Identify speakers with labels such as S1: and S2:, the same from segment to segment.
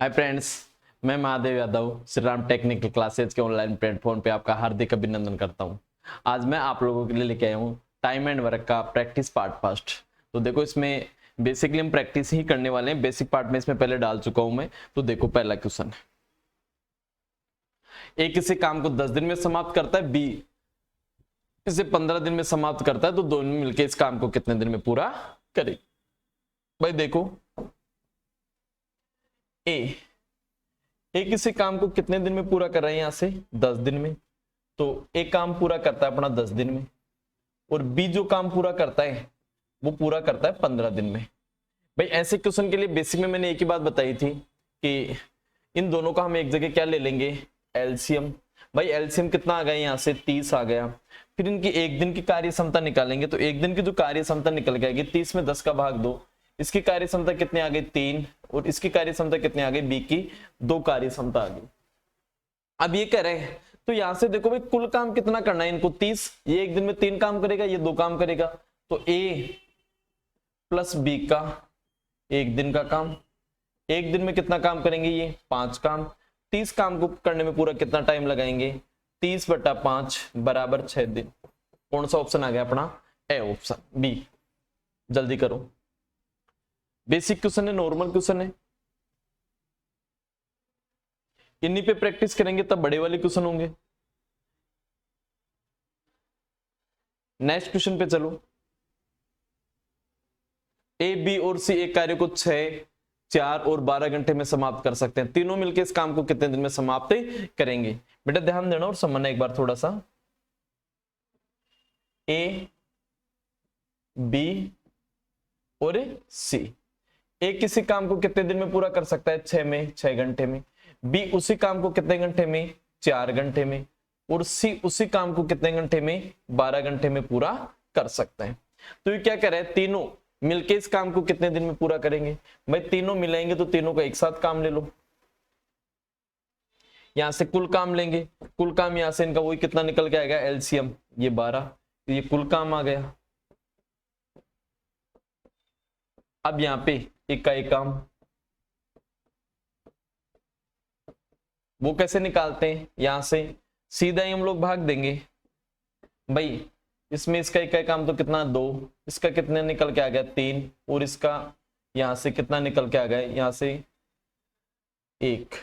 S1: Hi friends, मैं Mahadev Yadav Shri Ram technical classes के online platform पे आपका हार्दिक अभिनंदन करता हूं। आज मैं आप लोगों के लिए लेके आया हूं टाइम एंड वर्क का प्रैक्टिस पार्ट फर्स्ट। तो देखो, इसमें बेसिकली हम प्रैक्टिस ही करने वाले हैं। बेसिक पार्ट में इसमें पहले डाल चुका हूं मैं। तो देखो, पहला क्वेश्चन है, ए किसी काम को 10 दिन में समाप्त करता है, बी इसे 15 दिन में समाप्त करता है, तो दोनों मिलकर इस काम को कितने दिन में पूरा करें। भाई देखो, ए किसी काम को कितने दिन में पूरा कर रहा है, यहां से 10 दिन में। तो एक काम पूरा करता है अपना 10 दिन में, और बी जो काम पूरा करता है वो पूरा करता है 15 दिन में। भाई ऐसे क्वेश्चन के लिए बेसिक में मैंने एक ही बात बताई थी कि इन दोनों का हम एक जगह क्या ले लेंगे, एलसीएम। भाई एलसीएम कितना आ गया, यहां से 30 आ गया। फिर इनकी एक दिन की कार्य क्षमता निकालेंगे, तो एक दिन की जो कार्य क्षमता निकल के आएगी, 30 में 10 का भाग 2, इसकी कार्य क्षमता कितनी आ गई 3, और इसकी कार्य क्षमता कितनी आ गई, बी की 2 कार्य क्षमता आ गई। अब ये कह रहे हैं, तो यहां से देखो भाई कुल काम कितना करना है इनको 30, ये एक दिन में 3 काम करेगा, ये 2 काम करेगा। तो ए प्लस बी का एक दिन का काम, एक दिन में कितना काम करेंगे, ये 5 काम। 30 काम को करने में पूरा कितना टाइम लगाएंगे, 30/5 बराबर 6 दिन। कौन सा ऑप्शन आ गया अपना, ए ऑप्शन, बी। जल्दी करो, बेसिक क्वेश्चन है, नॉर्मल क्वेश्चन है, इन्हीं पे प्रैक्टिस करेंगे तब बड़े वाले क्वेश्चन होंगे। नेक्स्ट क्वेश्चन पे चलो। ए, बी और सी एक कार्य को 6, 4 और 12 घंटे में समाप्त कर सकते हैं। तीनों मिलकर इस काम को कितने दिन में समाप्त करेंगे। बेटा ध्यान देना और समझना एक बार थोड़ा सा। ए, बी और सी, ए किसी काम को कितने दिन में पूरा कर सकता है, 6 घंटे में। बी उसी काम को कितने घंटे में, 4 घंटे में। और सी उसी काम को कितने घंटे में, 12 घंटे में पूरा कर सकता है। तो ये क्या कह रहा है, तीनों मिलके इस काम को कितने दिन में पूरा करेंगे। भाई तीनों मिलाएंगे तो तीनों का एक साथ काम ले लो। यहां से कुल काम लेंगे, कुल काम यहां से इनका वही कितना निकल के आएगा, एलसीएम ये 12, तो ये कुल काम आ गया। अब यहां पे एक का एक काम, वो कैसे निकालते हैं, यहां से सीधा ही हम लोग भाग देंगे। भाई इसमें इसका एक का काम तो कितना 2, इसका कितने निकल के आ गया 3, और इसका यहां से कितना निकल के आ गया, यहां से 1।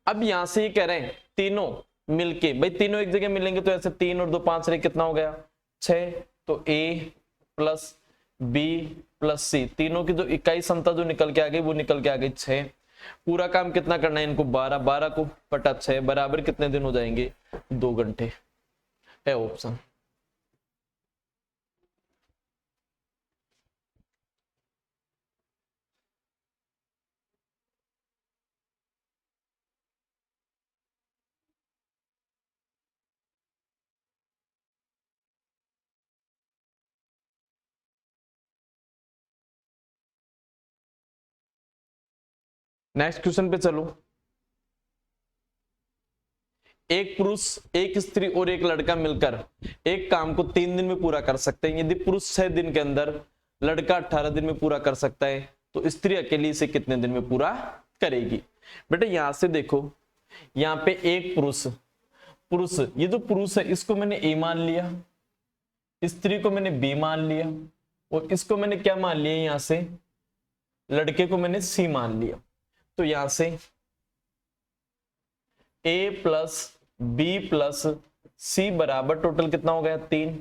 S1: अब यहां से ये कह रहे हैं तीनों मिलके, भाई तीनों एक जगह मिलेंगे तो ऐसे 3 और 2 5 रहे, कितना हो गया 6। तो ए प्लस बी प्लस सी, तीनों की जो इकाई क्षमता जो निकल के आ गई वो निकल के आ गई 6। पूरा काम कितना करना है इनको, 12 को बटा 6 बराबर कितने दिन हो जाएंगे, 2 घंटे। A option. नेक्स्ट क्वेश्चन पे चलो। एक पुरुष, एक स्त्री और एक लड़का मिलकर एक काम को 3 दिन में पूरा कर सकते हैं। यदि पुरुष 6 दिन के अंदर, लड़का 18 दिन में पूरा कर सकता है, तो स्त्री अकेली इसे कितने दिन में पूरा करेगी। बेटा यहां से देखो, यहां पे एक पुरुष, ये जो पुरुष है इसको मैंने ए मान लिया, स्त्री को मैंने बी मान लिया, और इसको मैंने क्या मान लिया, यहां से लड़के को मैंने सी मान लिया। तो यहां से ए प्लस बी प्लस सी बराबर टोटल कितना हो गया 3।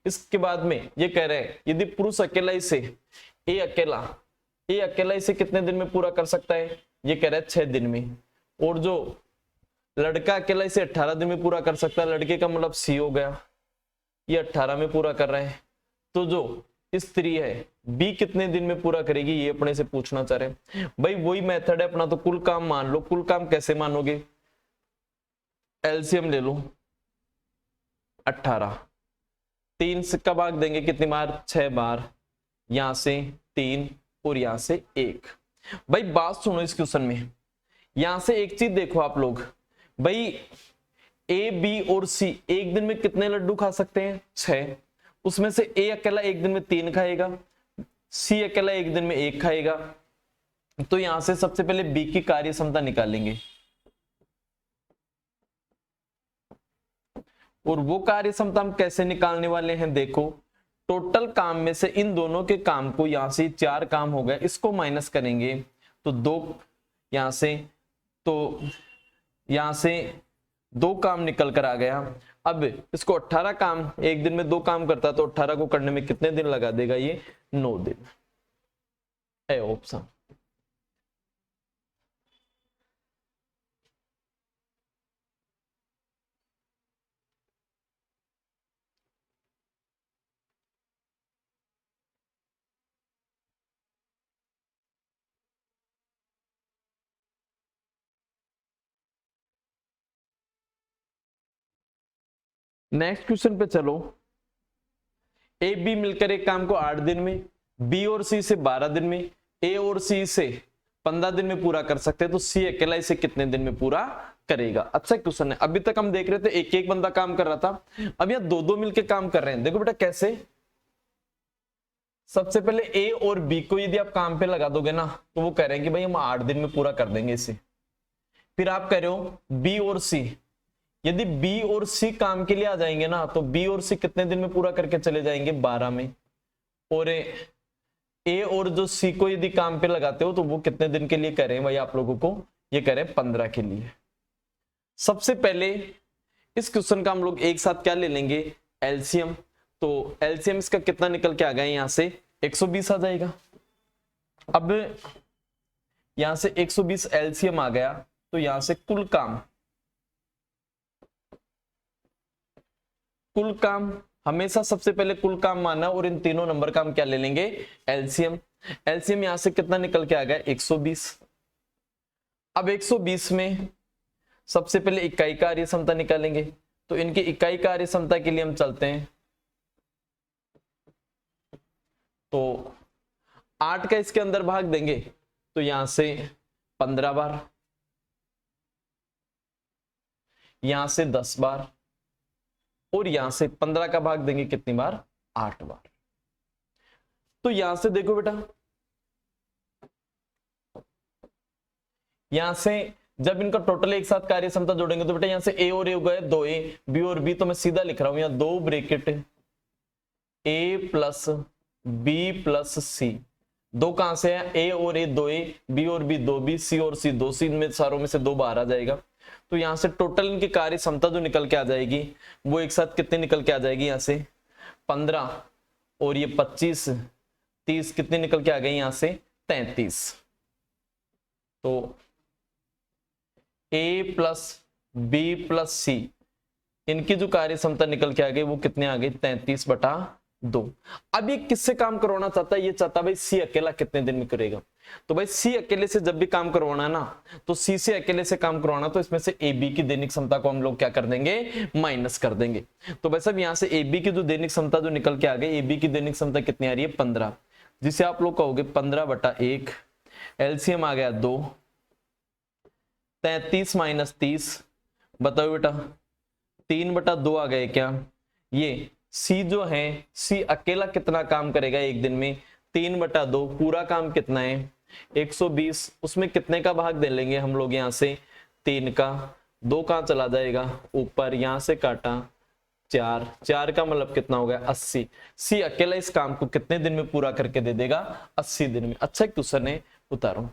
S1: इसके बाद में ये कह रहे हैं यदि पुरुष अकेला इसे, ए अकेला इसे कितने दिन में पूरा कर सकता है, ये कह रहा है 6 दिन में। और जो लड़का अकेला इसे 18 दिन में पूरा कर सकता है, लड़के का मतलब सी हो गया, ये 18 में पूरा कर रहा है। तो जो स्त्री है बी कितने दिन में पूरा करेगी, ये अपने से पूछना चाह रहे हैं। भाई वही मेथड है अपना, तो कुल काम मान लो। कुल काम कैसे मानोगे, एलसीएम ले लो, 18, 3 से का भाग देंगे कितनी बार, 6 बार, यहां से 3 और यहां से 1। भाई बात सुनो इस क्वेश्चन में, यहां से एक चीज देखो आप लोग, भाई ए बी और सी एक दिन में कितने लड्डू खा सकते हैं, 6। उसमें से ए अकेला एक दिन में 3 खाएगा, सी अकेला एक दिन में 1 खाएगा, तो यहां से सबसे पहले बी की कार्य क्षमता निकालेंगे, और वो कार्य क्षमता हम कैसे निकालने वाले हैं, देखो टोटल काम में से इन दोनों के काम को, यहां से 4 काम हो गए, इसको माइनस करेंगे तो 2, यहां से तो यहां से 2 काम निकल कर आ गया। अब इसको 18 काम, एक दिन में 2 काम करता तो 18 को करने में कितने दिन लगा देगा, ये 9 दिन। A option. नेक्स्ट क्वेश्चन पे चलो। ए बी मिलकर एक काम को 8 दिन में, बी और सी से 12 दिन में, ए और सी से 15 दिन में पूरा कर सकते हैं, तो सी अकेला इसे कितने दिन में पूरा करेगा। अच्छा क्वेश्चन है। अभी तक हम देख रहे थे एक एक बंदा काम कर रहा था, अब यहां 2-2 मिलकर काम कर रहे हैं। देखो बेटा कैसे, सबसे पहले ए और बी को यदि आप काम पे लगा दोगे ना, तो वो कह रहे हैं कि भाई हम 8 दिन में पूरा कर देंगे इसे। फिर आप कह रहे हो बी और सी, यदि बी और सी काम के लिए आ जाएंगे ना, तो बी और सी कितने दिन में पूरा करके चले जाएंगे, 12 में। और ए और जो सी को यदि काम पे लगाते हो तो वो कितने दिन के लिए करें भाई आप लोगों को, ये करें 15 के लिए। सबसे पहले इस क्वेश्चन का हम लोग एक साथ क्या ले लेंगे, एलसीएम। तो एलसीएम इसका कितना निकल के आ गया, यहां से 120 आ जाएगा। अब यहां से 120 एलसीएम आ गया, तो यहां से कुल काम हमेशा सबसे पहले कुल काम माना, और इन तीनों नंबर का हम क्या ले लेंगे, एलसीएम। एलसीएम यहां से कितना निकल के आ गया, 120। अब 120 में सबसे पहले इकाई कार्य क्षमता निकालेंगे, तो इनकी इकाई कार्य क्षमता के लिए हम चलते हैं। तो 8 का इसके अंदर भाग देंगे, तो यहां से 15 बार, यहां से 10 बार, और यहां से 15 का भाग देंगे कितनी बार, 8 बार। तो यहां से देखो बेटा, यहां से जब इनका टोटल एक साथ कार्य क्षमता जोड़ेंगे, तो बेटा यहां से ए और ए हो गए 2a, बी और बी तो मैं सीधा लिख रहा हूं, यहां 2 ब्रैकेट ए प्लस बी प्लस सी। 2 कहां से है, ए और ए 2a, बी और बी 2b, सी और सी 2c, इनमें सारों में से 2 बाहर आ जाएगा। तो यहां से टोटल इनकी कार्य क्षमता जो निकल के आ जाएगी, वो एक साथ कितने निकल के आ जाएगी, यहां से 15 और ये 25, 30, कितने निकल के आ गई, यहां से 33। तो ए प्लस बी प्लस सी, इनकी जो कार्य क्षमता निकल के आ गई वो कितने आ गई, 33/2। अब ये किससे काम करवाना चाहता है, ये चाहता भाई सी अकेला कितने दिन में करेगा। तो भाई सी अकेले से जब भी काम करवाना है ना, तो सी से अकेले से काम करवाना, तो इसमें से ए बी की दैनिक क्षमता को हम लोग क्या कर देंगे, माइनस कर देंगे। तो भाई साहब यहां से ए बी की जो दैनिक क्षमता जो निकल के आ गई, ए बी की दैनिक क्षमता कितनी आ रही है, 15, जिसे आप लोग कहोगे 15/1। एलसीएम आ गया 2, 33 माइनस 30, बताओ बेटा 3/2 आ गए क्या। ये सी जो है, सी अकेला कितना काम करेगा एक दिन में, 3/2, पूरा काम कितना है 120, उसमें कितने का भाग दे लेंगे हम लोग, यहां से 3 का, 2 कहां चला जाएगा ऊपर, यहां से काटा 4, 4 का मतलब कितना हो गया 80। सी अकेला इस काम को कितने दिन में पूरा करके दे देगा, 80 दिन में। अच्छा क्वेश्चन है, उतारो।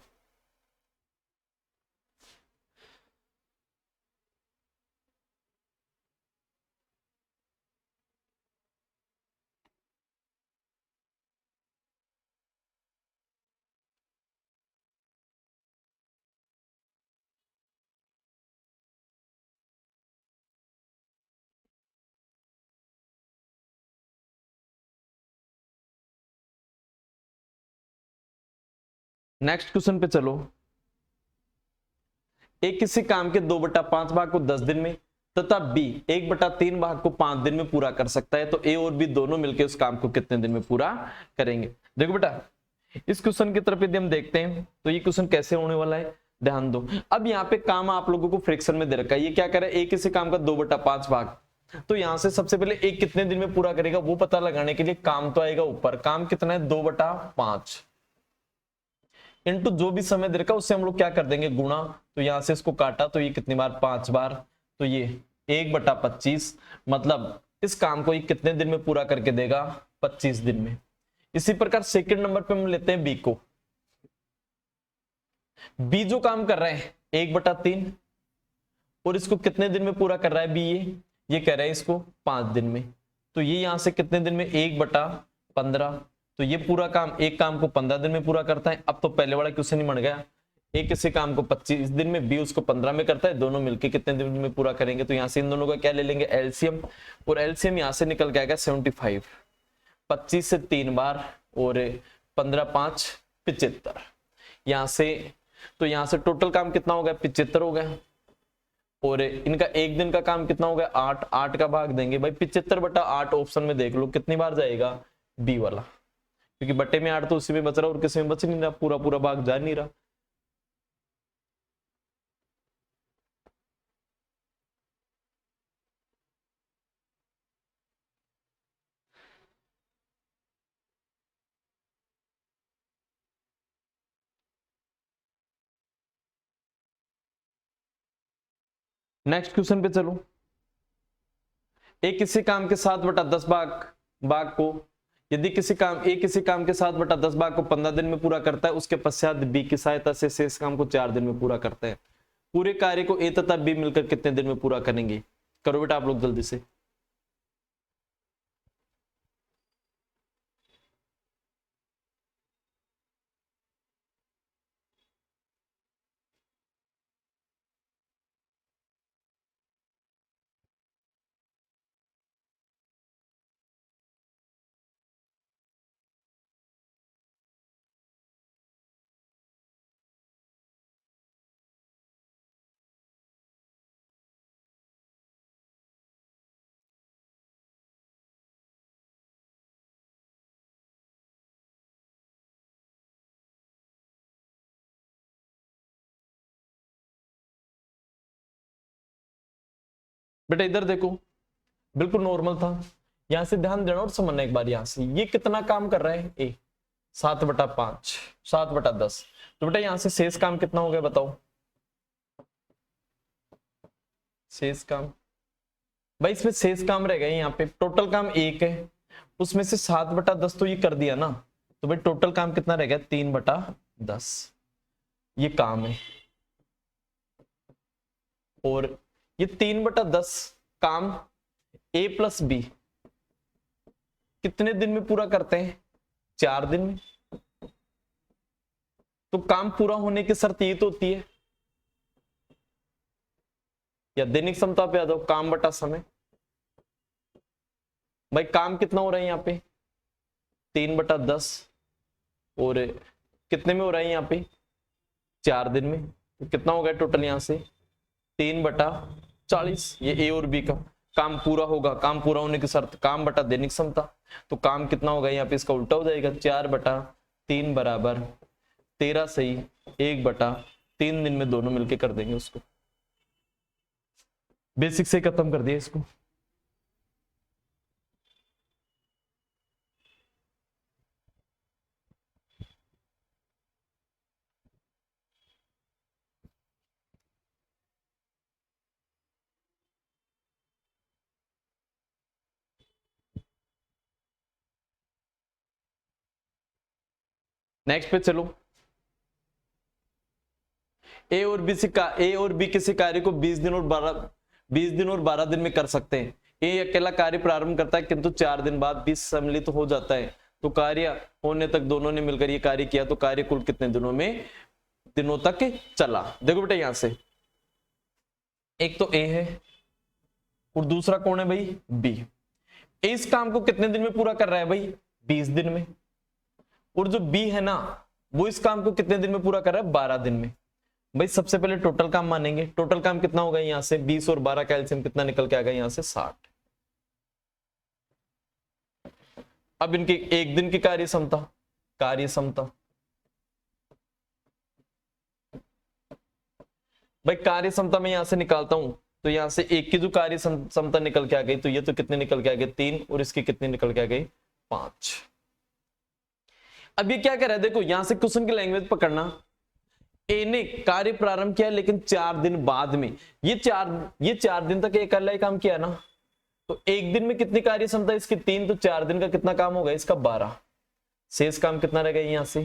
S1: नेक्स्ट क्वेश्चन पे चलो। एक किसी काम के 2/5 भाग को 10 दिन में तथा बी 1/3 भाग को 5 दिन में पूरा कर सकता है, तो ए और बी दोनों मिलकर उस काम को कितने दिन में पूरा करेंगे। देखो बेटा इस क्वेश्चन की तरफ यदि हम देखते हैं, तो ये क्वेश्चन कैसे होने वाला है, ध्यान दो। अब यहाँ पे काम आप लोगों को फ्रैक्शन में दे रखा है, ये क्या करे, एक किसी काम का 2/5 भाग, तो यहां से सबसे पहले एक कितने दिन में पूरा करेगा वो पता लगाने के लिए काम तो आएगा ऊपर, काम कितना है 2/5, इनटू जो भी समय दे रखा उससे हम लोग क्या कर देंगे गुणा। तो यहां से इसको काटा तो ये कितनी बार 5 बार, तो ये 1/25, मतलब इस काम को ये कितने दिन में पूरा करके देगा 25 दिन में। इसी प्रकार सेकंड नंबर पे हम लेते हैं बी को। बी जो काम कर रहा है 1/3 और इसको कितने दिन में पूरा कर रहा है बी, ये कह रहा है इसको 5 दिन में। तो ये यहां से कितने दिन में 1/15, तो ये पूरा काम एक काम को 15 दिन में पूरा करता है। अब तो पहले वाला क्वेश्चन ही बन गया, एक किसी काम को 25 दिन में, बी उसको 15 में करता है, दोनों मिलके कितने दिन में पूरा करेंगे। तो यहां से इन दोनों का क्या ले लेंगे एलसीएम, और एलसीएम यहां से निकल के आएगा 75, 25 से 3 बार और 15 5 75। यहां से तो यहां से टोटल काम कितना हो गया 75 हो गया, और इनका एक दिन का काम कितना हो गया 8, 8 का भाग देंगे भाई 75/8, ऑप्शन में देख लो कितनी बार जाएगा बी वाला, क्योंकि बट्टे में 8 तो उसी में बच रहा और किसी में बच नहीं रहा, पूरा पूरा भाग जा नहीं रहा। नेक्स्ट क्वेश्चन पे चलो। एक किसी काम के 7/10 भाग को यदि किसी काम के 7/10 भाग को 15 दिन में पूरा करता है, उसके पश्चात बी की सहायता से शेष काम को 4 दिन में पूरा करता है। पूरे कार्य को ए तथा बी मिलकर कितने दिन में पूरा करेंगे? करो बेटा आप लोग जल्दी से। बेटा इधर देखो, बिल्कुल नॉर्मल था। यहां से ध्यान देना और समझना एक बार। यहां से ये कितना काम कर रहा है ए 7/5, 7/10, तो बेटा यहां से शेष काम कितना हो गया बताओ? शेष काम भाई इसमें शेष काम रह गए, यहाँ पे टोटल काम 1 है, उसमें से 7/10 तो ये कर दिया ना, तो भाई टोटल काम कितना रह गया 3/10 ये काम है। और ये 3/10 काम ए प्लस बी कितने दिन में पूरा करते हैं? 4 दिन में। तो काम पूरा होने की शर्त ये तो होती है, या दैनिक समता पे आ जाओ, काम बटा समय। भाई काम कितना हो रहा है यहाँ पे 3/10 और कितने में हो रहा है यहाँ पे 4 दिन में, तो कितना हो गया टोटल यहाँ से 3/40। ये ए और बी का काम पूरा होगा, काम पूरा होने की शर्त काम बटा दैनिक क्षमता, तो काम कितना होगा यहाँ पे इसका उल्टा हो जाएगा, 4/3 बराबर 13 सही 1/3 दिन में दोनों मिलके कर देंगे उसको। बेसिक से खत्म कर दिया इसको। नेक्स्ट पे चलो। ए और बी किसी कार्य को 20 दिन और 12 दिन में कर सकते हैं। ए अकेला कार्य प्रारंभ करता है किंतु 4 दिन बाद 20 सम्मिलित तो हो जाता है, तो कार्य होने तक दोनों ने मिलकर ये कार्य किया, तो कार्य कुल कितने दिनों तक चला? देखो बेटा यहां से एक तो ए है और दूसरा कौन है भाई बी। इस काम को कितने दिन में पूरा कर रहा है भाई 20 दिन में, और जो बी है ना वो इस काम को कितने दिन में पूरा कर रहा है 12 दिन में। भाई सबसे पहले टोटल काम मानेंगे, टोटल काम कितना होगा यहां से 20 और 12 का एलसीएम कितना निकल के आ गया यहां से 60। अब इनकी एक दिन की कार्य क्षमता भाई कार्य क्षमता में यहां से निकालता हूं, तो यहां से एक की जो कार्य क्षमता निकल के आ गई, तो ये तो कितने निकल के आ गए 3, और इसकी कितनी निकल के आ गई 5। अब ये क्या कर रहा है, देखो यहां से क्वेश्चन की लैंग्वेज पकड़ना। ए ने कार्य प्रारंभ किया लेकिन 4 दिन बाद में, ये चार दिन तक एक अकेला ही काम किया ना, तो एक दिन में कितनी कार्य क्षमता इसकी 3, तो 4 दिन का कितना काम होगा इसका 12। शेष काम कितना रहेगा यहां से,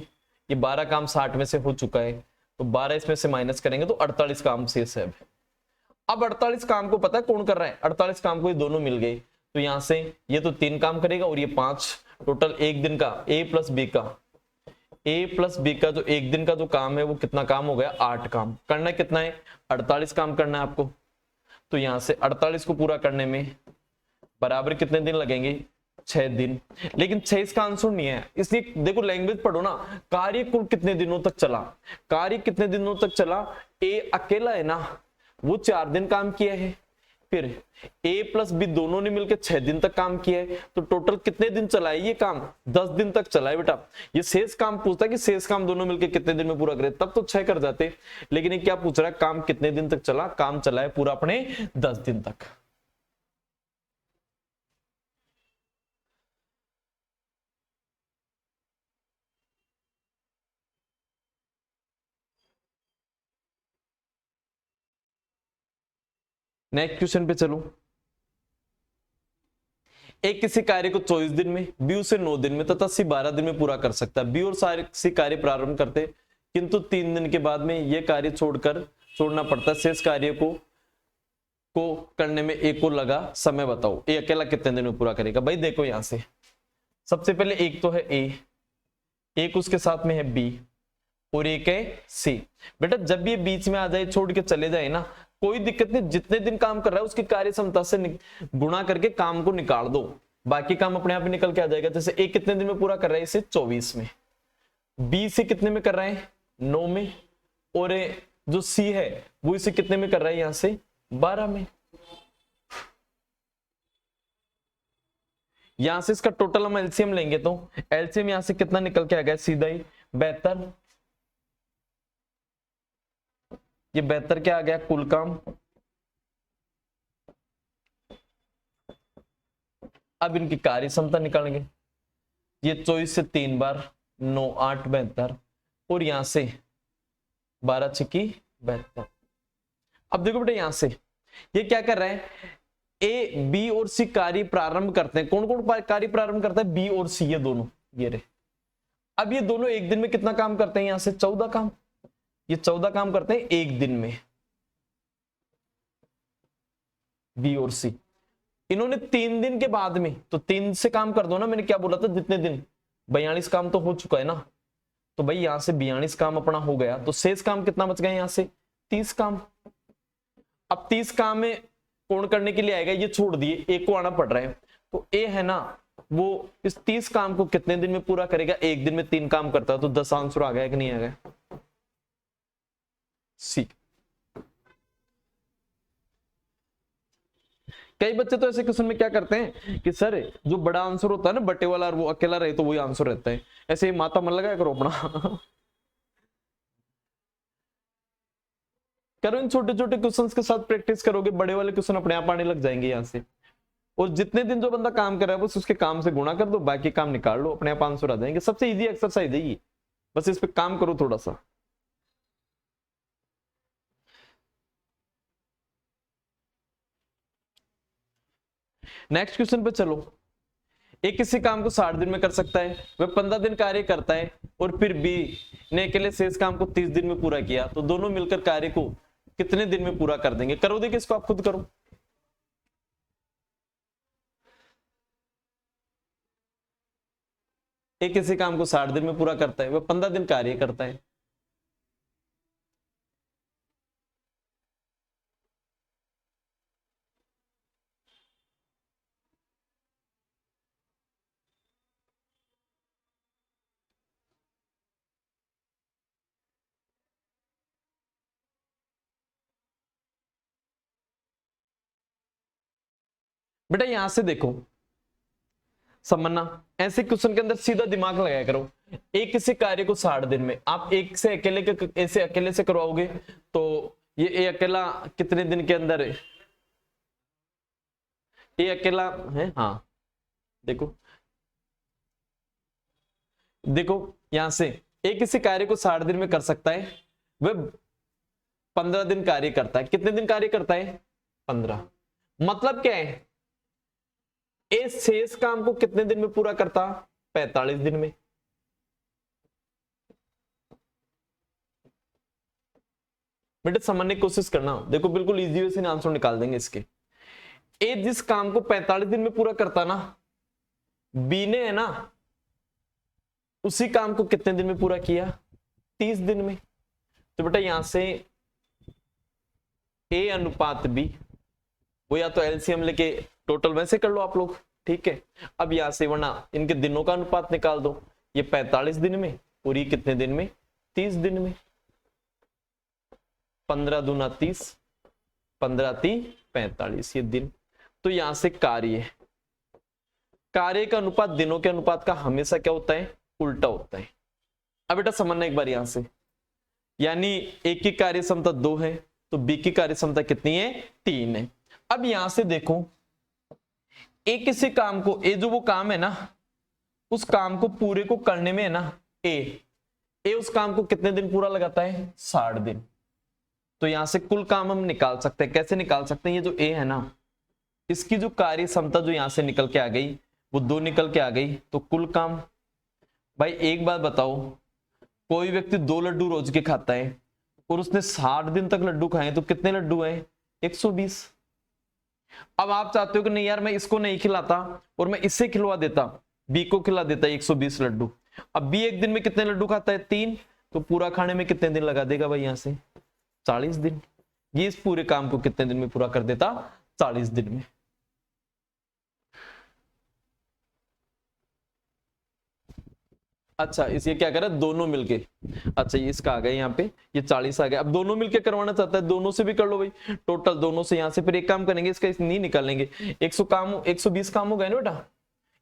S1: ये 12 काम 60 में से हो चुका है, तो 12 इसमें से माइनस करेंगे तो 48 काम शेष है। अब 48 काम को पता है कौन कर रहा है, 48 काम को ये दोनों मिल गए, तो यहां से ये तो 3 काम करेगा और ये 5, टोटल एक दिन का ए प्लस बी का जो एक दिन का जो काम है वो कितना काम हो गया, 8 काम। करना कितना है, 48 काम करना है आपको। तो यहां से 48 को पूरा करने में बराबर कितने दिन लगेंगे, 6 दिन। लेकिन 6 इसका आंसर नहीं है, इसलिए देखो लैंग्वेज पढ़ो ना, कार्य कुल कितने दिनों तक चला, कार्य कितने दिनों तक चला, ए अकेला है ना, वो 4 दिन काम किया है, फिर ए प्लस बी दोनों ने मिलकर 6 दिन तक काम किया है, तो टोटल कितने दिन चला है ये काम, 10 दिन तक चला है बेटा। ये शेष काम पूछता है कि शेष काम दोनों मिलकर कितने दिन में पूरा करे, तब तो 6 कर जाते, लेकिन ये क्या पूछ रहा है, काम कितने दिन तक चला, काम चला है पूरा अपने 10 दिन तक। नेक्स्ट क्वेश्चन पे चलो। एक किसी कार्य को 24 दिन में, बी उसे 9 दिन में तथा सी 12 दिन में पूरा कर सकता है। बी और सी कार्य प्रारंभ करते किंतु 3 दिन के बाद में यह कार्य छोड़ना पड़ता है। शेष कार्य को करने में ए को लगा समय बताओ। ए अकेला कितने दिन में पूरा करेगा। भाई देखो यहां से सबसे पहले एक तो है ए, एक उसके साथ में है बी और एक है सी। बेटा जब ये बीच में आ जाए, छोड़ के चले जाए ना, कोई दिक्कत नहीं, जितने दिन काम कर रहा है उसकी कार्य क्षमता से गुणा करके काम को निकाल दो, बाकी काम अपने आप ही निकल के आ जाएगा। जैसे ए कितने दिन में पूरा कर रहा है, इसे 24 में, बी से कितने में कर रहा है 9 में, और जो सी है वो इसे कितने में कर रहा है यहां से 12 में। यहां से इसका टोटल हम एलसीएम लेंगे तो एलसीएम यहां से कितना निकल के आ गया, सीधा ही 72। ये 72 क्या आ गया, कुल काम। अब इनकी कार्य क्षमता निकालेंगे, ये 24 से 3 बार 9 8 72 और यहां से 12 छिकी 72। अब देखो बेटा यहां से ये क्या कर रहा है, ए बी और सी कार्य प्रारंभ करते हैं। कौन कौन कार्य प्रारंभ करता है, बी और सी, ये दोनों, ये रहे। अब ये दोनों एक दिन में कितना काम करते हैं, यहां से 14 काम, ये 14 काम करते हैं एक दिन में, बी और सी। इन्होंने 3 दिन के बाद में, तो 3 से काम कर दो ना, मैंने क्या बोला था जितने दिन, 42 काम तो हो चुका है ना, तो भाई यहां से 42 काम अपना हो गया, तो शेष काम कितना बच गया यहां से 30 काम। अब 30 काम में कौन करने के लिए आएगा, ये छोड़ दिए, ए को आना पड़ रहा है, तो ए है ना वो इस 30 काम को कितने दिन में पूरा करेगा, एक दिन में 3 काम करता है, तो 10 आंसर आ गया कि नहीं आ गया, सी। कई बच्चे तो ऐसे क्वेश्चन में क्या करते हैं कि सर जो बड़ा आंसर होता है ना बटे वाला, वो अकेला रहे तो वही आंसर रहता है। ऐसे ही माथा मन लगाया करो अपना करो, इन छोटे छोटे क्वेश्चंस के साथ प्रैक्टिस करोगे, बड़े वाले क्वेश्चन अपने आप आने लग जाएंगे यहां से। और जितने दिन जो बंदा काम कर रहा है बस उसके काम से गुणा कर दो, बाकी काम निकाल लो, अपने आप आंसर आ जाएंगे। सबसे इजी एक्सरसाइज है ये, बस इस पे काम करो थोड़ा सा। नेक्स्ट क्वेश्चन पे चलो। एक किसी काम को 60 दिन में कर सकता है, वह 15 दिन कार्य करता है, और फिर बी ने अकेले शेष काम को 30 दिन में पूरा किया, तो दोनों मिलकर कार्य को कितने दिन में पूरा कर देंगे। करो देखिए इसको, आप खुद करो। एक किसी काम को 60 दिन में पूरा करता है, वह 15 दिन कार्य करता है। बेटा यहां से देखो समझना, ऐसे क्वेश्चन के अंदर सीधा दिमाग लगाया करो। एक किसी कार्य को 60 दिन में आप एक से अकेले से करवाओगे, तो ये अकेला कितने दिन के अंदर है, ये अकेला है, हाँ देखो देखो यहां से एक किसी कार्य को 60 दिन में कर सकता है, वह 15 दिन कार्य करता है। कितने दिन कार्य करता है? 15। मतलब क्या है, इस शेष काम को कितने दिन में पूरा करता? 45 दिन में। बेटा समझने की कोशिश करना, देखो बिल्कुल इजी वे से आंसर निकाल देंगे इसके। ए जिस काम को 45 दिन में पूरा करता ना, बी ने है ना उसी काम को कितने दिन में पूरा किया? 30 दिन में। तो बेटा यहां से ए अनुपात बी, वो या तो एलसीएम लेके टोटल वैसे कर लो आप लोग, ठीक है। अब यहां से वरना इनके दिनों का अनुपात निकाल दो, ये 45 दिन में और ये कितने दिन में? 30 दिन में। 15 दूना 30, 15 3 45 ये दिन। तो यहां से कार्य का अनुपात दिनों के अनुपात का हमेशा क्या होता है? उल्टा होता है। अब बेटा समझना एक बार यहां से, यानी ए की कार्य क्षमता 2 है तो बी की कार्य क्षमता कितनी है? 3 है। अब यहां से देखो ए किसी काम को, ए जो वो काम है ना, उस काम को पूरे को करने में है ना ए उस काम को कितने दिन पूरा लगाता है? 60 दिन। तो यहां से कुल काम हम निकाल सकते हैं। कैसे निकाल सकते हैं? ये जो ए है ना, इसकी जो कार्य क्षमता जो यहां से निकल के आ गई वो 2 निकल के आ गई, तो कुल काम। भाई एक बात बताओ, कोई व्यक्ति 2 लड्डू रोज के खाता है और उसने 60 दिन तक लड्डू खाए तो कितने लड्डू हैं? 120। अब आप चाहते हो कि नहीं यार मैं इसको नहीं खिलाता और मैं इससे खिलवा देता, बी को खिला देता 120 लड्डू। अब बी एक दिन में कितने लड्डू खाता है? 3। तो पूरा खाने में कितने दिन लगा देगा भाई? यहां से 40 दिन। ये इस पूरे काम को कितने दिन में पूरा कर देता? 40 दिन में। अच्छा इसे क्या करा? दोनों मिलके, अच्छा ये इसका आ गया यहाँ पे, ये 40 आ गया। अब दोनों मिलके करवाना चाहता है, दोनों से भी कर लो भाई, टोटल दोनों से। यहाँ से फिर एक काम करेंगे, इसका नहीं निकालेंगे, 120 काम हो गए ना बेटा।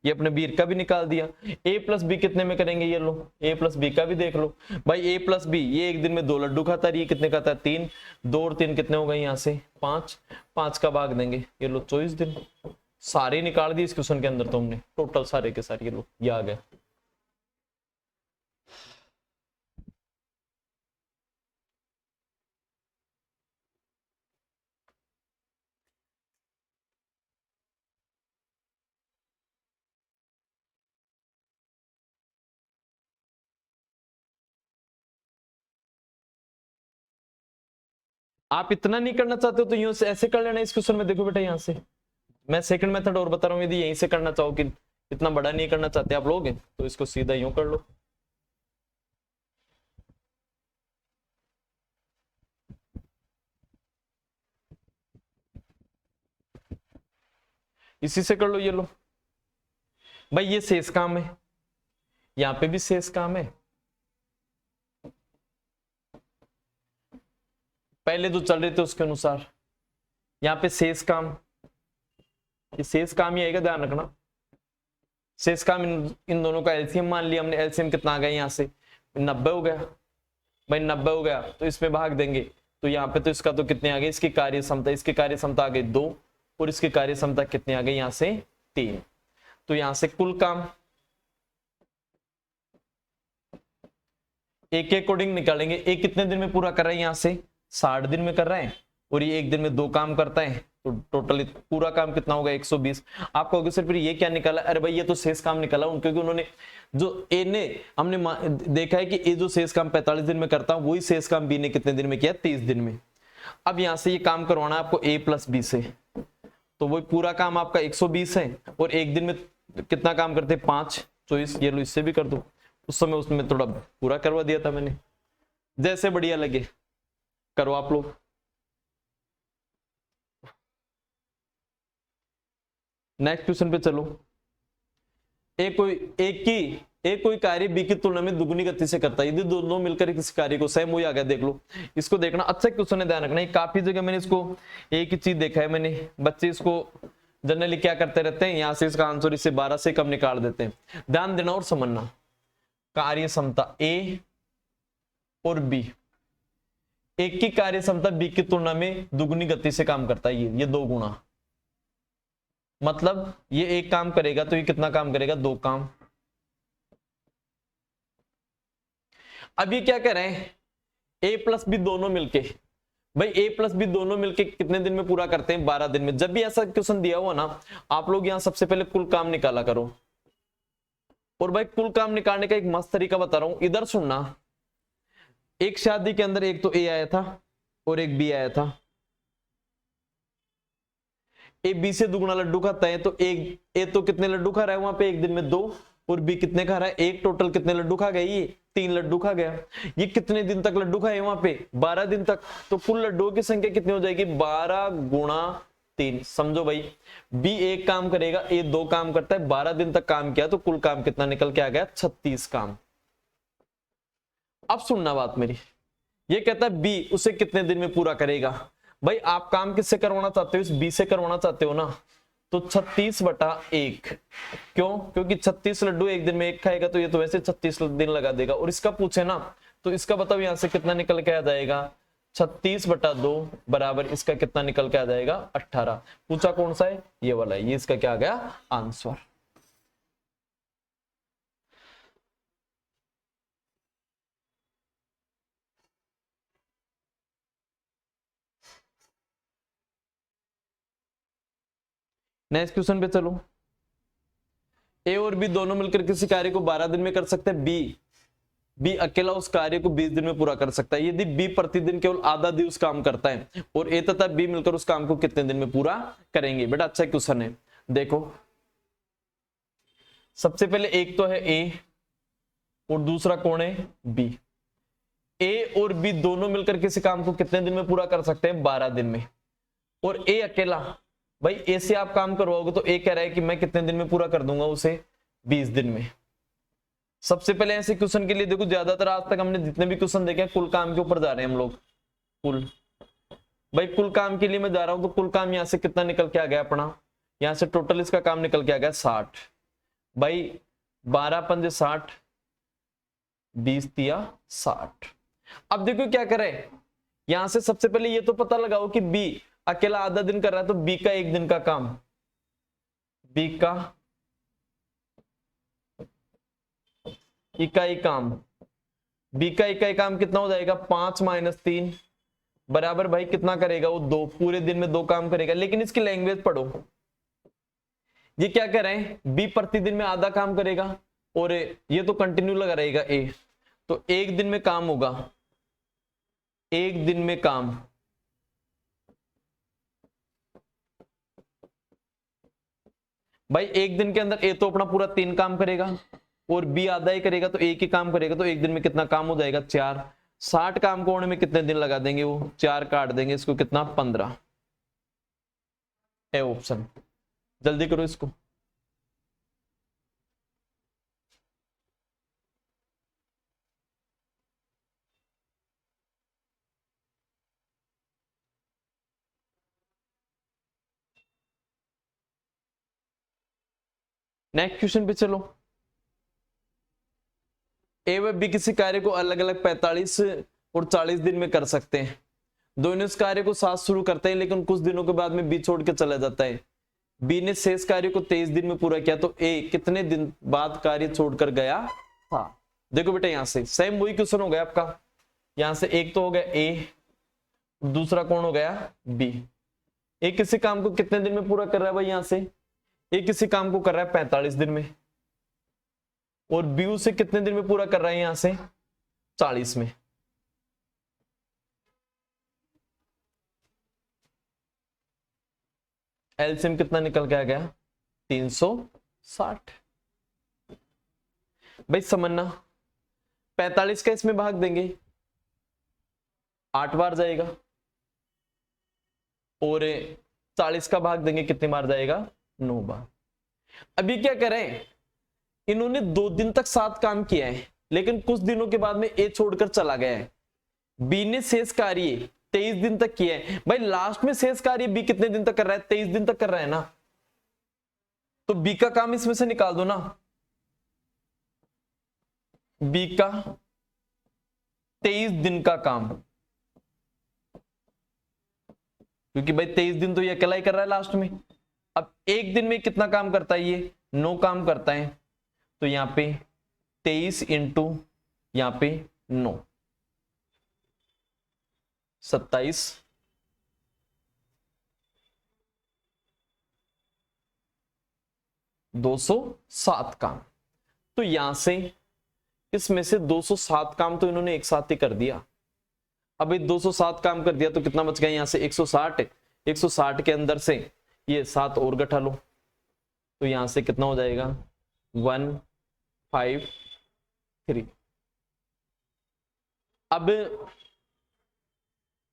S1: ये अपने बी का भी निकाल दिया। ए प्लस बी कितने में करेंगे? ये लो ए प्लस बी का भी देख लो भाई। ए प्लस बी ये एक दिन में 2 लड्डू खाता है, ये कितने खाता है? 3। 2 और 3 कितने हो गए? यहाँ से 5। 5 का भाग देंगे, ये लो 24 दिन। सारे निकाल दिए इस क्वेश्चन के अंदर तो हमने, टोटल सारे के सारे। ये लो ये आ गया। आप इतना नहीं करना चाहते हो तो यूं से ऐसे कर लेना इस क्वेश्चन में। देखो बेटा यहां से मैं सेकंड मेथड और बता रहा हूं, यदि यहीं से करना चाहो कि इतना बड़ा नहीं करना चाहते आप लोग तो इसको सीधा यूं कर लो। इसी से कर लो। ये लो भाई, ये शेष काम है, यहां पे भी शेष काम है। पहले जो चल रहे थे उसके अनुसार यहां पे शेष काम, ये शेष काम ही आएगा, ध्यान रखना। शेष काम इन दोनों का एलसीएम मान लिया हमने। एलसीएम कितना आ गया? यहां से 90 हो गया भाई। 90 हो गया तो इसमें भाग देंगे, तो यहाँ पे तो इसका तो कितने आ गए? इसकी कार्य क्षमता, इसकी कार्य क्षमता आ गई 2 और इसकी कार्य क्षमता कितने आ गई? यहाँ से 3। तो यहां से कुल काम एक के अकॉर्डिंग निकालेंगे। एक कितने दिन में पूरा कर रहा है? यहाँ से 60 दिन में कर रहा है और ये एक दिन में 2 काम करता है, तो टोटली पूरा काम कितना होगा? 120। आप कहोगे सर फिर ये क्या निकाला? अरे भाई ये तो शेष काम निकाला, क्योंकि उन्होंने जो ए ने हमने देखा है कि ए जो शेष काम 45 दिन में करता है, वही शेष काम बी ने कितने दिन में किया? 30 दिन में। अब यहां से ये काम करवाना है आपको ए प्लस बी से, तो वही पूरा काम आपका 120 है और एक दिन में कितना काम करते? 5। 24। ये लो इससे भी कर दो। उस समय उसमें थोड़ा पूरा करवा दिया था मैंने, जैसे बढ़िया लगे करो आप लोग। नेक्स्ट क्वेश्चन पे चलो। एक कोई कार्य बी की तुलना में दुगनी गति से करता है, यदि दोनों मिलकर किसी कार्य को, सेम वही आ गया, देख लो इसको। देखना अच्छा क्वेश्चन है, ध्यान रखना। काफी जगह मैंने इसको एक ही चीज देखा है मैंने, बच्चे इसको जनरली क्या करते रहते हैं, यहां से इसका आंसर इससे 12 से कम निकाल देते हैं। ध्यान देना और समझना। कार्य क्षमता ए और बी, एक की कार्य क्षमता बी की तुलना में दुगनी गति से काम करता है, ये 2 गुना। मतलब ये एक काम करेगा तो ये कितना काम करेगा? 2 काम। अब ये क्या कह रहे हैं, ए प्लस बी दोनों मिलके, भाई ए प्लस बी दोनों मिलके कितने दिन में पूरा करते हैं, 12 दिन में। जब भी ऐसा क्वेश्चन दिया हुआ ना, आप लोग यहां सबसे पहले कुल काम निकाला करो। और भाई कुल काम निकालने का एक मस्त तरीका बता रहा हूं, इधर सुनना। एक शादी के अंदर एक तो ए आया था और एक बी आया था। ए बी से दुगुना लड्डू खाता है, तो एक ए तो कितने लड्डू खा रहा है वहां पे एक दिन में, 2, और बी कितने खा रहा है, एक। टोटल कितने लड्डू खा गए, ये 3 लड्डू खा गया। ये कितने दिन तक लड्डू खाए वहां पे, 12 दिन तक। तो कुल लड्डुओं की संख्या कितनी हो जाएगी, 12 गुणा 3। समझो भाई, बी एक काम करेगा, ए 2 काम करता है, 12 दिन तक काम किया, तो कुल काम कितना निकल के आ गया, 36 काम। अब सुनना बात मेरी, ये कहता है बी उसे कितने दिन में पूरा करेगा। भाई आप काम किससे करवाना चाहते हो, इस बी से करवाना चाहते हो ना, तो 36/1। क्यों, क्योंकि 36 लड्डू एक दिन में एक खाएगा, तो ये तो वैसे 36 दिन लगा देगा। और इसका पूछे ना, तो इसका बताओ यहां से कितना निकल के आ जाएगा, 36/2 बराबर इसका कितना निकल के आ जाएगा, 18। पूछा कौन सा है, ये वाला है, ये इसका क्या आ गया आंसर। नेक्स्ट क्वेश्चन पे चलो। ए और बी दोनों मिलकर किसी कार्य को 12 दिन में कर सकते हैं, बी अकेला उस कार्य को 20 दिन में पूरा कर सकता है। यदि बी प्रतिदिन केवल आधा दिवस काम करता है और ए तथा बी मिलकर उस काम को कितने दिन में पूरा करेंगे। बेटा अच्छा क्वेश्चन है, देखो सबसे पहले एक तो है ए और दूसरा कौन है, बी। ए और बी दोनों मिलकर किसी काम को कितने दिन में पूरा कर सकते हैं, 12 दिन में। और ए अकेला, भाई ए से आप काम करवाओगे तो ए कह रहा है कि मैं कितने दिन में पूरा कर दूंगा उसे, 20 दिन में। सबसे पहले ऐसे क्वेश्चन के लिए देखो, ज्यादातर आज तक हमने जितने भी क्वेश्चन देखे कुल काम के ऊपर जा रहे हैं हम लोग। कुल, भाई कुल काम के लिए मैं जा रहा हूं, तो कुल काम यहां से कितना निकल के आ गया अपना, यहां से टोटल इसका काम निकल के आ गया 60। भाई 12 पंजे 60, 20 तिया 60। अब देखो क्या करें, यहां से सबसे पहले ये तो पता लगाओ कि बी अकेला आधा दिन कर रहा है, तो बी का एक दिन का काम, बी का इकाई काम, बी का इकाई काम कितना हो जाएगा, 5 - 3 बराबर भाई कितना करेगा वो, 2। पूरे दिन में 2 काम करेगा। लेकिन इसकी लैंग्वेज पढ़ो, ये क्या कह रहे हैं, बी प्रतिदिन में आधा काम करेगा और ये तो कंटिन्यू लगा रहेगा ए, तो एक दिन में काम होगा, एक दिन में काम। भाई एक दिन के अंदर ए तो अपना पूरा 3 काम करेगा और बी आधा ही करेगा, तो एक ही काम करेगा, तो एक दिन में कितना काम हो जाएगा, 4। 60 काम को होने में कितने दिन लगा देंगे वो, 4 काट देंगे इसको, कितना 15 है ऑप्शन। जल्दी करो इसको। नेक्स्ट क्वेश्चन पे चलो। ए व बी किसी कार्य को अलग अलग 45 और 40 दिन में कर सकते हैं। दोनों इस कार्य को साथ शुरू करते हैं, लेकिन कुछ दिनों के बाद में बी छोड़ के चला जाता है। बी ने शेष कार्य को 23 दिन में पूरा किया, तो ए कितने दिन बाद कार्य छोड़कर गया था। देखो बेटा यहां से सेम वही क्वेश्चन हो गया आपका। यहां से एक तो हो गया ए, दूसरा कौन हो गया, बी। ए किसी काम को कितने दिन में पूरा कर रहा है भाई, यहां से ए किसी काम को कर रहा है 45 दिन में, और बी उसे कितने दिन में पूरा कर रहा है, यहां से 40 में। एलसीएम कितना निकल के आ गया, 360। भाई समझना, 45 का इसमें भाग देंगे 8 बार जाएगा, और 40 का भाग देंगे कितनी बार जाएगा, 9 बार। अभी क्या करें, इन्होंने 2 दिन तक साथ काम किया है, लेकिन कुछ दिनों के बाद में ए छोड़कर चला गया है। बी ने शेष कार्य 23 दिन तक किया है। भाई लास्ट में शेष कार्य बी कितने दिन तक कर रहा है, 23 दिन तक कर रहा है ना, तो बी का काम इसमें से निकाल दो ना। बी का 23 दिन का काम, क्योंकि भाई 23 दिन तो ये अकेला ही कर रहा है लास्ट में। अब एक दिन में कितना काम करता है, ये 9 काम करता है, तो यहां पे 23 इंटू यहां पे 9 27 207 काम। तो यहां से इसमें से 207 काम तो इन्होंने एक साथ ही कर दिया। अब ये 207 काम कर दिया तो कितना बच गया यहां से 160। 160 के अंदर से ये 7 और घटा लो तो यहां से कितना हो जाएगा 153। अब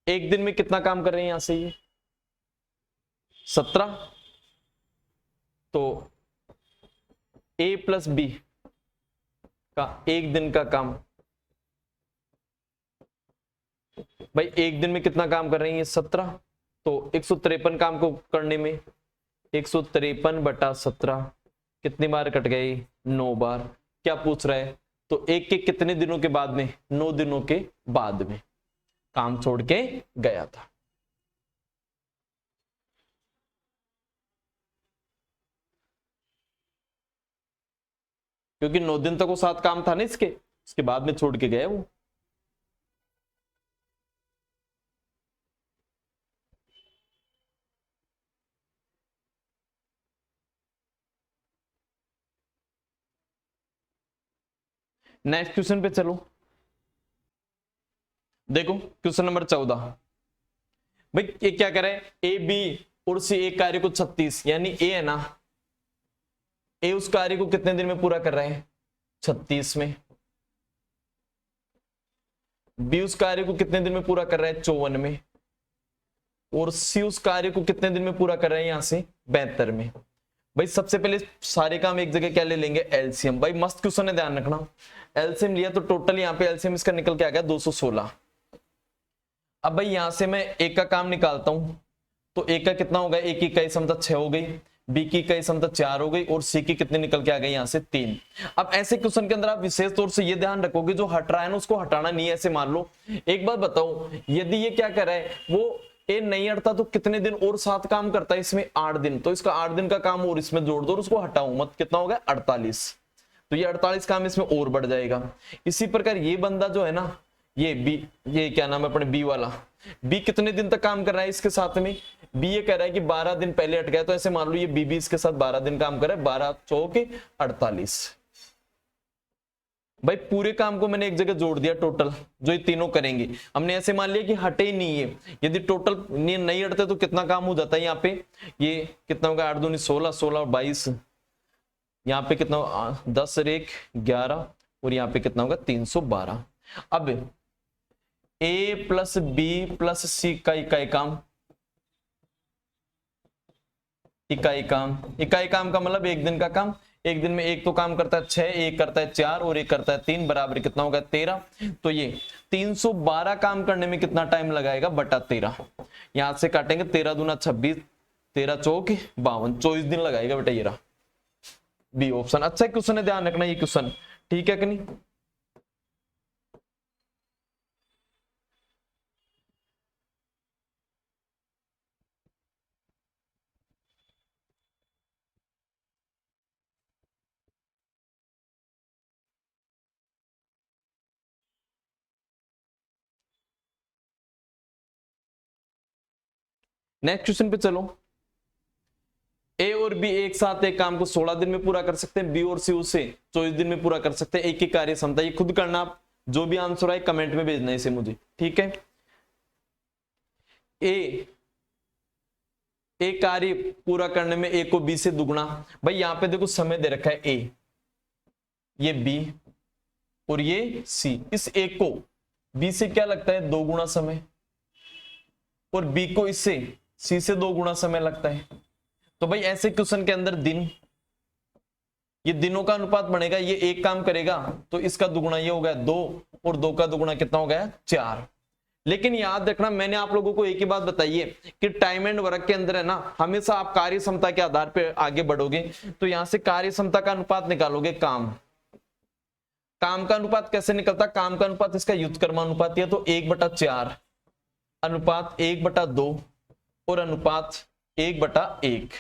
S1: एक दिन में कितना काम कर रहे हैं यहां से ये 17। तो ए प्लस बी का एक दिन का काम, भाई एक दिन में कितना काम कर रहे हैं ये 17। तो 153 काम को करने में 153 बटा 17 कितनी बार कट गए 9 बार। क्या पूछ रहा है तो एक के कितने दिनों के बाद में 9 दिनों के बाद में काम छोड़ के गया था। क्योंकि 9 दिन तक वो 7 काम था ना इसके बाद में छोड़ के गए वो। नेक्स्ट क्वेश्चन पे चलो। देखो क्वेश्चन नंबर 14। भाई ये क्या करे ए बी और सी एक कार्य को 36, यानी ए है ना, ए उस कार्य को कितने दिन में पूरा कर रहे हैं 36 में। बी उस कार्य को कितने दिन में पूरा कर रहा है 54 में। और सी उस कार्य को कितने दिन में पूरा कर रहे हैं यहां से 72 में। भाई सबसे पहले सारे काम एक जगह क्या ले लेंगे एलसीएम। भाई मस्त क्वेश्चन है, ध्यान रखना। एलसीएम लिया तो टोटल यहाँ पे एलसीएम इसका निकल के आ गया 216। अब भाई यहां से मैं एक का काम निकालता हूं तो एक का कितना होगा, एक की इकाई क्षमता 6 हो गई, बी की इकाई क्षमता 4 हो गई और सी की कितने निकल के आ गई यहां से 3। अब ऐसे क्वेश्चन के अंदर आप विशेष तौर से ये ध्यान रखोगे जो हट रहा है ना उसको हटाना नहीं है। ऐसे मान लो एक बात बताओ, यदि ये क्या कर रहा है वो ए नहीं अड़ता तो कितने दिन और 7 काम करता है इसमें 8 दिन, तो इसका 8 दिन का काम और इसमें जोड़ दो और उसको हटाओ मत, कितना होगा 48। तो ये 48 काम इसमें और बढ़ जाएगा। इसी प्रकार ये बंदा जो है ना ये बी, ये क्या नाम है अपने बी वाला, बी कितने दिन तक काम कर रहा है इसके साथ में, बी ये कह रहा है कि 12 दिन पहले हट गया, तो ऐसे मान लो ये बी भी इसके साथ 12 दिन काम कर रहा है, 12 चौके 48। भाई पूरे काम को मैंने एक जगह जोड़ दिया टोटल, जो ये तीनों करेंगे। हमने ऐसे मान लिया कि हटे ही नहीं है, यदि टोटल नहीं हटते तो कितना काम हो जाता है यहाँ पे, ये कितना होगा 8 दूनी 16, 16 और 22, यहाँ पे कितना 10 और 1 11 और यहाँ पे कितना होगा 312। अब ए प्लस बी प्लस सी का इकाई काम, इकाई काम का मतलब एक दिन का काम। एक दिन में एक तो काम करता है 6, एक करता है 4 और एक करता है 3, बराबर कितना होगा 13। तो ये 312 काम करने में कितना टाइम लगाएगा बटा 13, यहां से काटेंगे 13 दूना 26, 13 चौक 52, 24 दिन लगाएगा बेटा। ये रहा बी ऑप्शन। अच्छा क्वेश्चन है, ध्यान रखना ये क्वेश्चन, ठीक है कि नहीं। नेक्स्ट क्वेश्चन पे चलो। ए और बी एक साथ एक काम को 16 दिन में पूरा कर सकते हैं, बी और सी उसे 24 दिन में पूरा कर सकते हैं। एक ही कार्य क्षमता, ये खुद करना, आप जो भी आंसर आए कमेंट में भेजना इसे मुझे, ठीक है। ए कार्य पूरा करने में ए को बी से दुगुना, भाई यहां पे देखो समय दे रखा है ए, ये बी और ये सी, इस ए को बी से क्या लगता है 2 गुना समय और बी को इससे सी से 2 गुना समय लगता है। तो भाई ऐसे क्वेश्चन के अंदर दिन, ये दिनों का अनुपात बनेगा, ये एक काम करेगा तो इसका दुगुना ये हो गया 2 और 2 का दुगुना कितना हो गया 4। लेकिन याद रखना मैंने आप लोगों को एक ही बात बताई है कि टाइम एंड वर्क के अंदर है ना हमेशा आप कार्य क्षमता के आधार पर आगे बढ़ोगे। तो यहां से कार्य क्षमता का अनुपात निकालोगे, काम का अनुपात कैसे निकलता, काम का अनुपात इसका व्युत्क्रमानुपात है, तो 1/4 अनुपात 1/2 और अनुपात 1/1,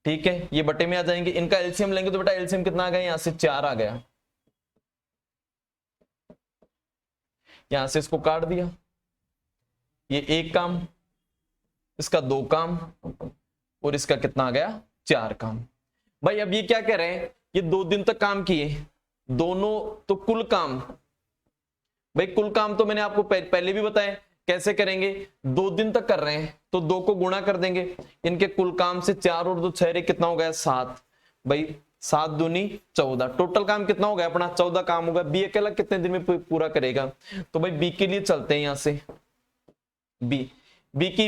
S1: ठीक है। ये बटे में आ जाएंगे, इनका एलसीएम लेंगे तो बेटा एलसीएम कितना आ गया यहां से 4 आ गया। यहां से इसको काट दिया, ये एक काम, इसका दो काम, और इसका कितना आ गया, चार काम। भाई अब ये क्या कह रहे हैं, ये 2 दिन तक काम किए दोनों, तो कुल काम, भाई कुल काम तो मैंने आपको पहले भी बताया कैसे करेंगे, 2 दिन तक कर रहे हैं तो 2 को गुणा कर देंगे इनके कुल काम से, 4 और 2 6 कितना हो गया 7, भाई 7 दूनी 14, टोटल काम कितना हो गया अपना 14 काम होगा। बी अकेला कितने दिन में पूरा करेगा, तो भाई बी के लिए चलते हैं यहां से, बी की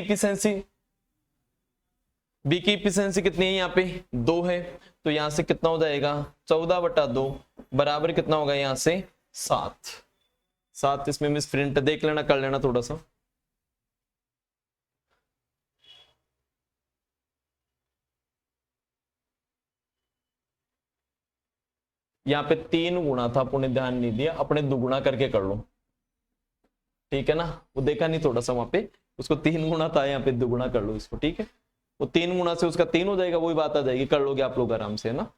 S1: इफिशिएंसी कितनी है, यहाँ पे 2 है, तो यहां से कितना हो जाएगा 14/2 बराबर कितना होगा यहां से 7। इसमें मिस प्रिंट देख लेना, कर लेना थोड़ा सा। यहाँ पे 3 गुणा था, आपने ध्यान नहीं दिया, अपने दुगुना करके कर लो, ठीक है ना, वो देखा नहीं थोड़ा सा वहां पे, उसको 3 गुणा था, यहाँ पे दुगुना कर लो इसको, ठीक है, वो 3 गुणा से उसका 3 हो जाएगा, वही बात आ जाएगी, कर लोगे आप लोग आराम से, है ना।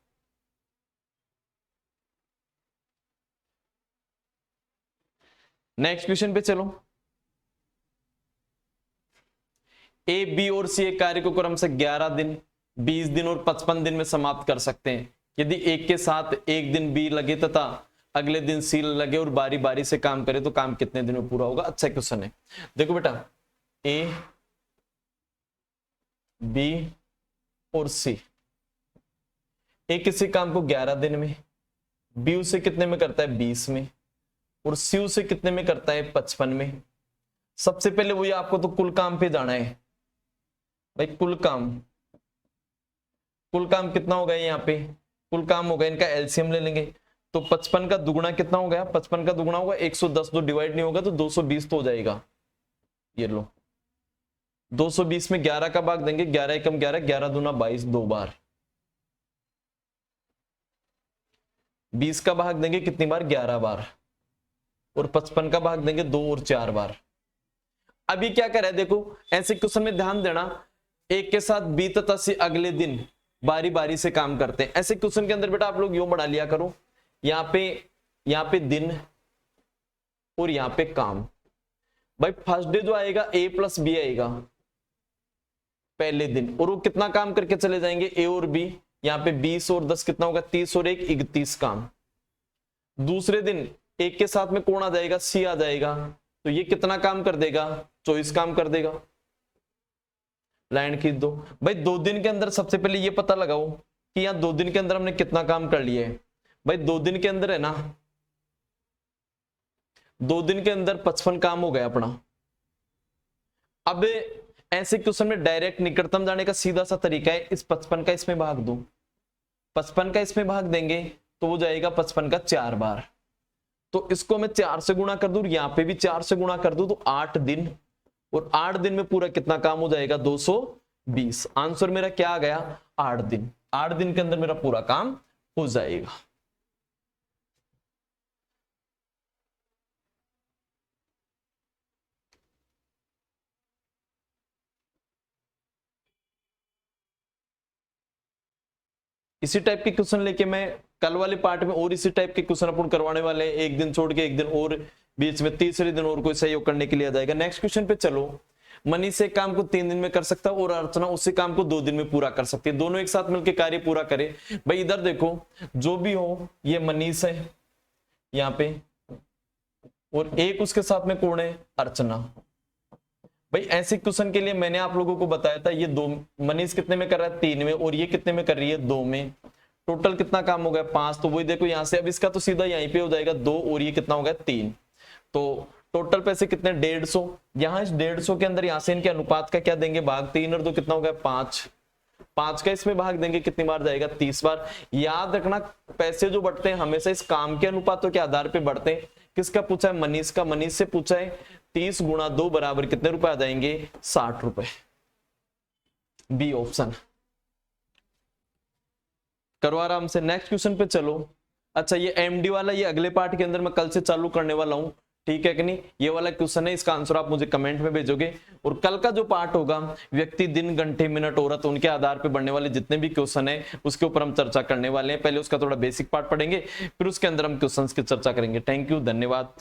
S1: नेक्स्ट क्वेश्चन पे चलो। ए, बी और सी एक कार्य को क्रम से 11 दिन, 20 दिन और 55 दिन में समाप्त कर सकते हैं। यदि एक के साथ एक दिन बी लगे तथा अगले दिन सी लगे और बारी बारी से काम करे तो काम कितने दिन में पूरा होगा। अच्छा क्वेश्चन है, देखो बेटा, ए, बी और सी, ए किसी काम को 11 दिन में, बी उसे कितने में करता है 20 में, और सी उसे कितने में करता है 55 में। सबसे पहले वही आपको तो कुल काम पे जाना है भाई, कुल काम कितना होगा यहाँ पे, कुल काम होगा, इनका एलसीएम ले लेंगे तो 55 का दुगुना कितना हो गया, 55 का दुगुना होगा 110, जो डिवाइड नहीं होगा तो 220 तो हो जाएगा। ये लो 220 में 11 का भाग देंगे, 11 एकम 11, 11 दूना 22, 2 बार, 20 का भाग देंगे कितनी बार, 11 बार, और 55 का भाग देंगे 2 और 4 बार। अभी क्या कर रहा है देखो, ऐसे क्वेश्चन में ध्यान देना, एक के साथ बी तथा सी अगले दिन बारी बारी से काम करते हैं। ऐसे क्वेश्चन के अंदर बेटा आप लोग यूं बना लिया करो, यहाँ पे दिन और यहाँ पे काम। भाई फर्स्ट डे जो आएगा ए प्लस बी आएगा पहले दिन, और वो कितना काम करके चले जाएंगे ए और बी, यहाँ पे 20 और 10 कितना होगा 30 और 1 31 काम। दूसरे दिन एक के साथ में कौन आ जाएगा, सी आ जाएगा, तो ये कितना काम कर देगा 24 काम कर देगा। लाइन खींच दो भाई, 2 दिन के अंदर सबसे पहले ये पता लगाओ कि यहाँ 2 दिन के अंदर हमने कितना काम कर लिया है। भाई 2 दिन के अंदर है ना, 2 दिन के अंदर 55 काम हो गया अपना। अब ऐसे क्वेश्चन में डायरेक्ट निकटतम जाने का सीधा सा तरीका है, इस 55 का इसमें भाग दो, 55 का इसमें भाग देंगे तो वो जाएगा 55 का 4 बार, तो इसको मैं 4 से गुणा कर दूं, यहाँ पे भी 4 से गुणा कर दूं, तो 8 दिन, और 8 दिन में पूरा कितना काम हो जाएगा 220। आंसर मेरा क्या आ गया 8 दिन, 8 दिन के अंदर मेरा पूरा काम हो जाएगा। इसी टाइप के क्वेश्चन लेके मैं कल वाले पार्ट में और इसी टाइप के क्वेश्चन अपन करवाने वाले हैं, एक दिन छोड़ के एक दिन और बीच में तीसरे दिन और कोई सहयोग करने के लिए आ जाएगा। नेक्स्ट क्वेश्चन पे चलो। मनीष से काम को 3 दिन में कर सकता है और अर्चना उसी काम को 2 दिन में पूरा कर सकती है, दोनों एक साथ मिलकर कार्य पूरा करे। भाई इधर देखो, जो भी हो ये मनीष है यहाँ पे, और एक उसके साथ में कौन है अर्चना। भाई ऐसे क्वेश्चन के लिए मैंने आप लोगों को बताया था, ये 2 मनीष कितने में कर रहा है 3 में, और ये कितने में कर रही है 2 में, टोटल कितना काम हो गया 5। तो वही देखो यहाँ से, अब इसका तो सीधा यहीं पे हो जाएगा 2, और ये कितना हो गया 3, तो टोटल पैसे कितने 150। यहाँ इस 150 के अंदर यहाँ से इनके अनुपात का क्या देंगे भाग, 3 और 2 कितना हो गया 5, 5 का इसमें भाग देंगे कितनी बार जाएगा 30 बार। याद रखना पैसे जो बढ़ते हैं हमेशा इस काम के अनुपातों के आधार पे बढ़ते हैं। किसका पूछा है मनीष का, मनीष से पूछा है 30 गुणा 2 बराबर कितने रुपए आ जाएंगे 60 रुपए, बी ऑप्शन। करो आराम से, नेक्स्ट क्वेश्चन पे चलो। अच्छा ये एमडी वाला ये अगले पार्ट के अंदर मैं कल से चालू करने वाला हूं, ठीक है कि नहीं। ये वाला क्वेश्चन है, इसका आंसर आप मुझे कमेंट में भेजोगे, और कल का जो पार्ट होगा व्यक्ति दिन घंटे मिनट औरत उनके आधार पे बढ़ने वाले जितने भी क्वेश्चन है उसके ऊपर हम चर्चा करने वाले हैं। पहले उसका थोड़ा बेसिक पार्ट पढ़ेंगे, फिर उसके अंदर हम क्वेश्चंस की चर्चा करेंगे। थैंक यू, धन्यवाद।